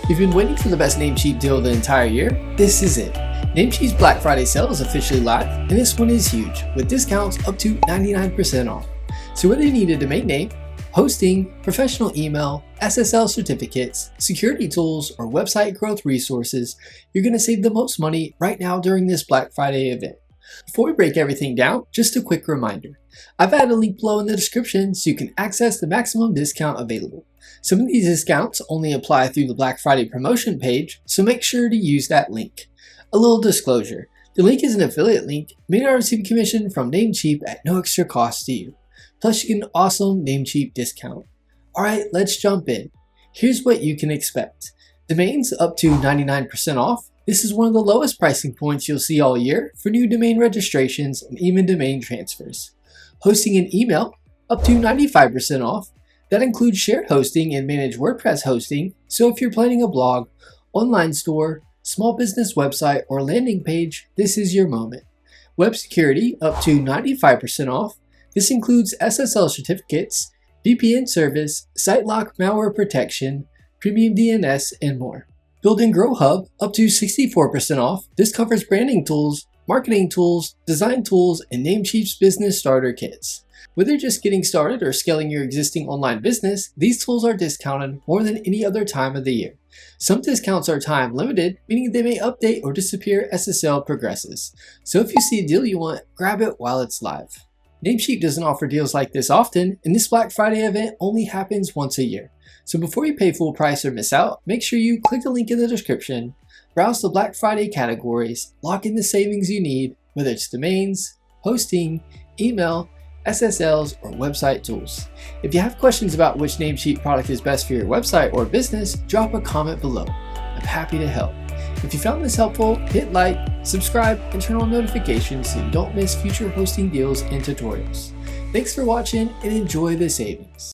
If you've been waiting for the best Namecheap deal the entire year, this is it. Namecheap's Black Friday sale is officially live, and this one is huge, with discounts up to 99% off. So whether you need a domain name, hosting, professional email, SSL certificates, security tools, or website growth resources, you're going to save the most money right now during this Black Friday event. Before we break everything down, just a quick reminder. I've added a link below in the description so you can access the maximum discount available. Some of these discounts only apply through the Black Friday promotion page, so make sure to use that link. A little disclosure, the link is an affiliate link, may not receive a commission from Namecheap at no extra cost to you. Plus you get an awesome Namecheap discount. Alright, let's jump in. Here's what you can expect. Domains up to 99% off. This is one of the lowest pricing points you'll see all year for new domain registrations and even domain transfers. Hosting and email up to 95% off. That includes shared hosting and managed WordPress hosting, so if you're planning a blog, online store, small business website, or landing page, this is your moment. Web security up to 95% off. This includes SSL certificates, VPN service, SiteLock malware protection, premium DNS, and more. Build and Grow Hub up to 64% off. This covers branding tools, marketing tools, design tools, and Namecheap's business starter kits. Whether you're just getting started or scaling your existing online business, these tools are discounted more than any other time of the year. Some discounts are time limited, meaning they may update or disappear as the sale progresses. So if you see a deal you want, grab it while it's live. Namecheap doesn't offer deals like this often, and this Black Friday event only happens once a year. So before you pay full price or miss out, make sure you click the link in the description, browse the Black Friday categories, lock in the savings you need, whether it's domains, hosting, email, SSLs, or website tools. If you have questions about which Namecheap product is best for your website or business, drop a comment below. I'm happy to help. If you found this helpful, hit like, subscribe, and turn on notifications so you don't miss future hosting deals and tutorials. Thanks for watching and enjoy the savings.